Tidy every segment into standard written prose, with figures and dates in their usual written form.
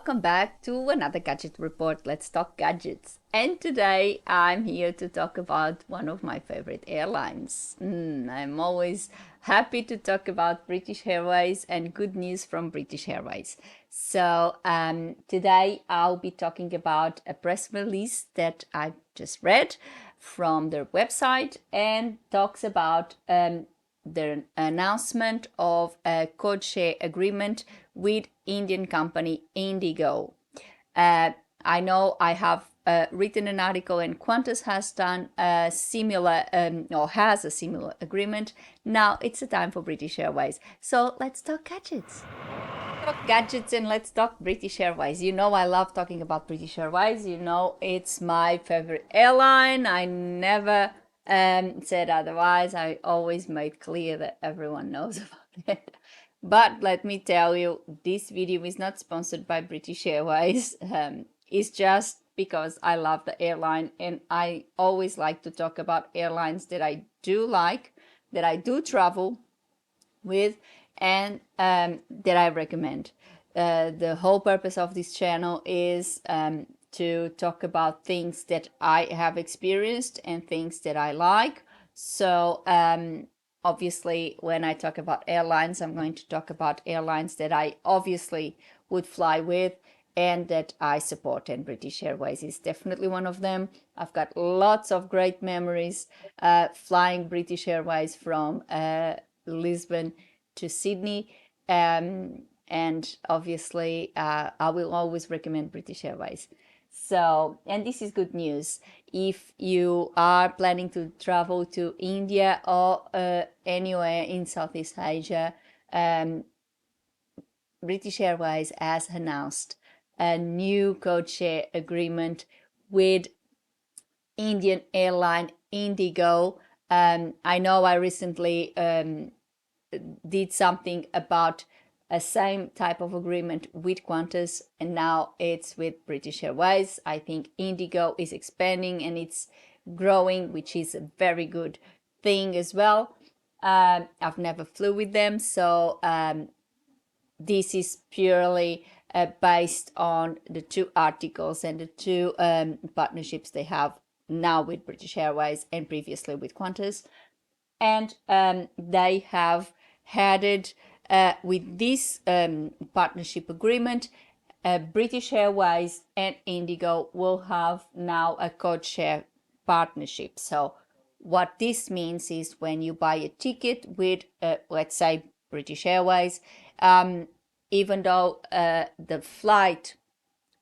welcome back to another gadget report. Let's talk gadgets. And today I'm here to talk about one of my favorite airlines. I'm always happy to talk about British Airways and good news from British Airways. So today I'll be talking about a press release that I just read from their website and talks about the announcement of a codeshare agreement with Indian company IndiGo. I know I have written an article and Qantas has done a similar or has a similar agreement. Now it's the time for British Airways. So let's talk gadgets. Talk gadgets and let's talk British Airways. You know I love talking about British Airways. You know it's my favorite airline. I never said otherwise. I always made clear that everyone knows about it. But let me tell you, this video is not sponsored by British Airways. It's just because I love the airline and I always like to talk about airlines that I do like, that I do travel with, and that I recommend. The whole purpose of this channel is to talk about things that I have experienced and things that I like. So obviously when I talk about airlines, I'm going to talk about airlines that I obviously would fly with and that I support, and British Airways is definitely one of them. I've got lots of great memories flying British Airways from Lisbon to Sydney, and obviously I will always recommend British Airways. So, and this is good news. If you are planning to travel to India or anywhere in Southeast Asia, British Airways has announced a new codeshare agreement with Indian airline IndiGo. I know I recently did something about a same type of agreement with Qantas, and now it's with British Airways. I think IndiGo is expanding and it's growing, which is a very good thing as well. I've never flew with them, so this is purely based on the two articles and the two partnerships they have now with British Airways and previously with Qantas. And they have added with this partnership agreement, British Airways and IndiGo will have now a codeshare partnership. So what this means is when you buy a ticket with, let's say, British Airways, even though the flight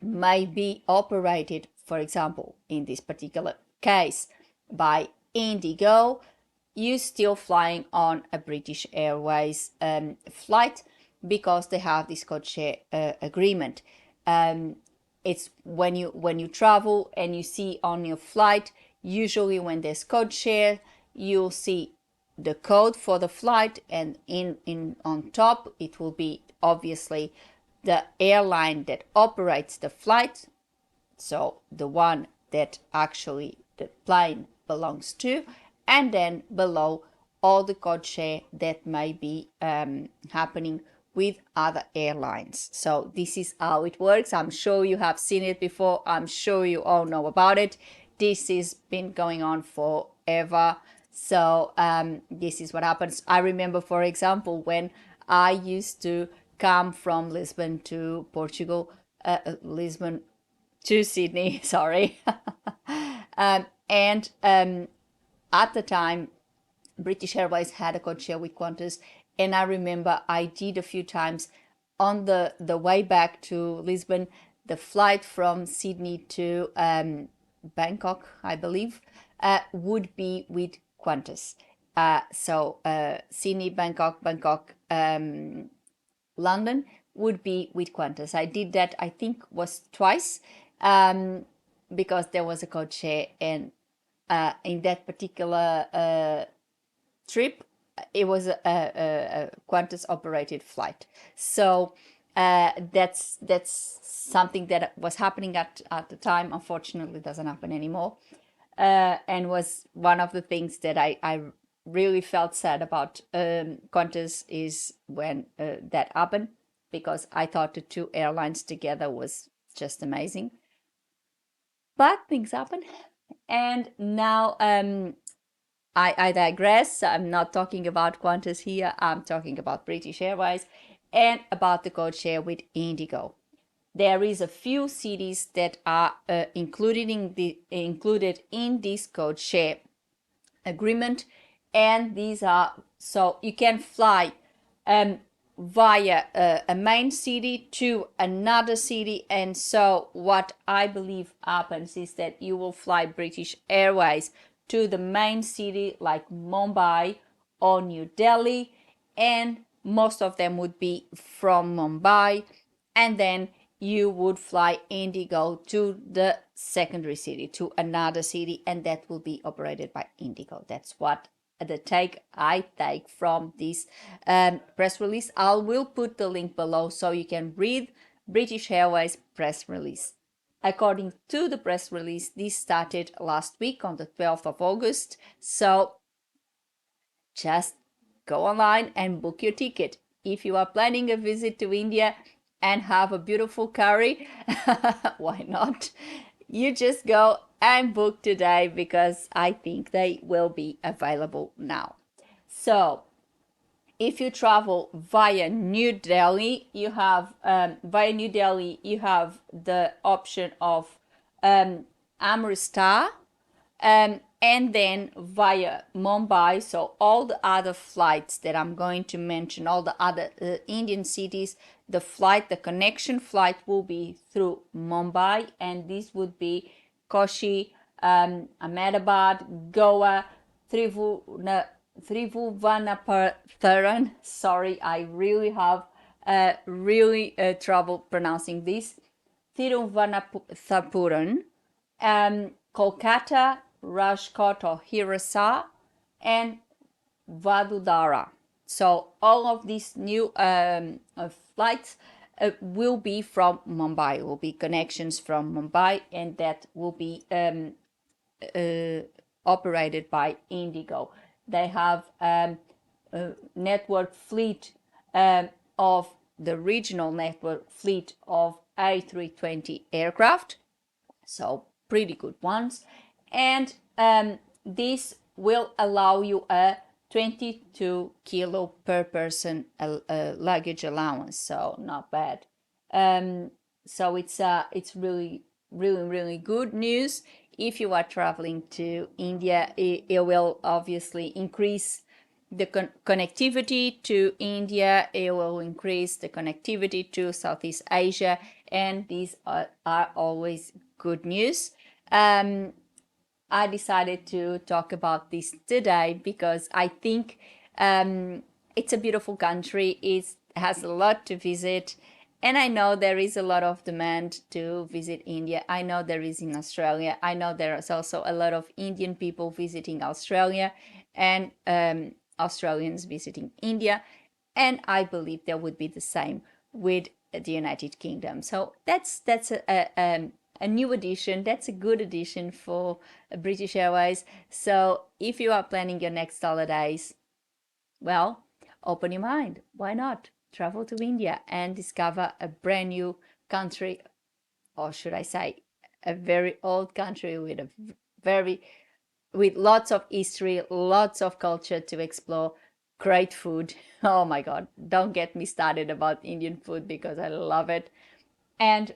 may be operated, for example, in this particular case, by IndiGo, you're still flying on a British Airways flight because they have this codeshare agreement. It's when you travel and you see on your flight, usually when there's codeshare, you'll see the code for the flight, and in on top it will be obviously the airline that operates the flight, so the one that actually the plane belongs to, and then below all the codeshare that may be happening with other airlines. So this is how it works. I'm sure you have seen it before. I'm sure you all know about it. This has been going on forever. So this is what happens. I remember, for example, when I used to come from Lisbon to Portugal, Lisbon to Sydney, sorry. And at the time, British Airways had a codeshare with Qantas, and I remember I did a few times on the way back to Lisbon, the flight from Sydney to Bangkok, I believe, would be with Qantas. So Sydney, Bangkok, London would be with Qantas. I did that, I think, was twice because there was a codeshare, and in that particular trip, it was a Qantas operated flight. So that's something that was happening at the time. Unfortunately, doesn't happen anymore, and was one of the things that I really felt sad about Qantas is when that happened. because I thought the two airlines together was just amazing. But things happen. And now I digress. I'm not talking about Qantas here. I'm talking about British Airways and about the codeshare with IndiGo. There is a few cities that are included in this codeshare agreement, and these are, so you can fly via a main city to another city. And so what I believe happens is that you will fly British Airways to the main city like Mumbai or New Delhi, and most of them would be from Mumbai, and then you would fly IndiGo to the secondary city, to another city, and that will be operated by IndiGo. That's what I take from this press release. I will put the link below so you can read British Airways press release. According to the press release, this started last week on the 12th of August. So just go online and book your ticket. If you are planning a visit to India and have a beautiful curry, why not? You just go and book today, because I think they will be available now. So if you travel via New Delhi, you have the option of Amritsar, and then via Mumbai. So all the other flights that I'm going to mention, all the other Indian cities, the connection flight will be through Mumbai, and this would be Kochi, Ahmedabad, Goa, Trivunapatharan. Sorry, I really have trouble pronouncing this. Thiruvananthapuram, Kolkata, Rajkot or Hirasar, and Vadodara. So all of these new flights will be from Mumbai, will be connections from Mumbai, and that will be operated by IndiGo. They have a network fleet of the regional network fleet of A320 aircraft, so pretty good ones, and this will allow you a 22 kilo per person luggage allowance, so not bad. So it's really good news. If you are traveling to India, it will obviously increase the connectivity to India, it will increase the connectivity to Southeast Asia, and these are always good news. I decided to talk about this today because I think it's a beautiful country. It has a lot to visit, and I know there is a lot of demand to visit India. I know there is in Australia. I know there is also a lot of Indian people visiting Australia, and Australians visiting India, and I believe there would be the same with the United Kingdom. So that's a new addition. That's a good addition for British Airways. So if you are planning your next holidays, well, open your mind. Why not travel to India and discover a brand new country, or should I say, a very old country with lots of history, lots of culture to explore, great food. Oh my God, don't get me started about Indian food because I love it. And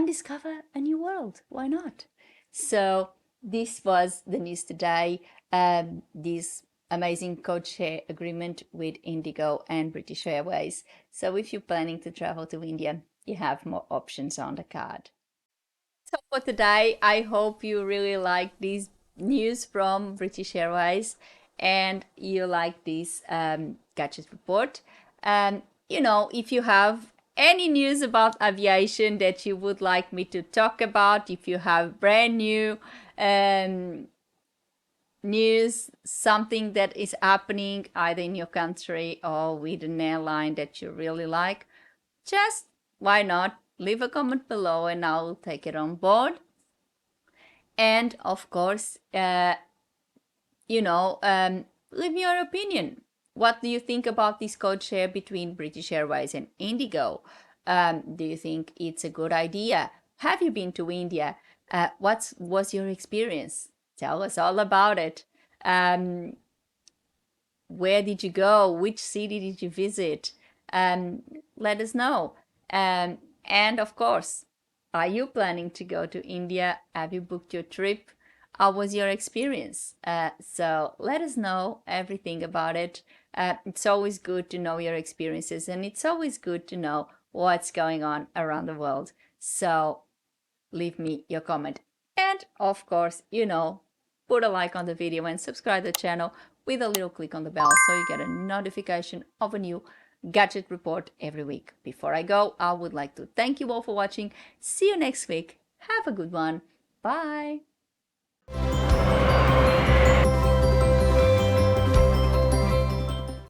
discover a new world. Why not? So this was the news today. This amazing codeshare agreement with IndiGo and British Airways. So if you're planning to travel to India, you have more options on the card. So for today, I hope you really like this news from British Airways and you like this gadget report. If you have any news about aviation that you would like me to talk about, if you have brand new news, something that is happening either in your country or with an airline that you really like, just why not leave a comment below and I'll take it on board. And of course, leave me your opinion. What do you think about this code share between British Airways and IndiGo? Do you think it's a good idea? Have you been to India? What was your experience? Tell us all about it. Um, where did you go? Which city did you visit? Let us know. And of course, are you planning to go to India? Have you booked your trip? How was your experience? So let us know everything about it. It's always good to know your experiences, and it's always good to know what's going on around the world. So leave me your comment. And of course, put a like on the video and subscribe to the channel with a little click on the bell so you get a notification of a new gadget report every week. Before I go, I would like to thank you all for watching. See you next week. Have a good one. Bye.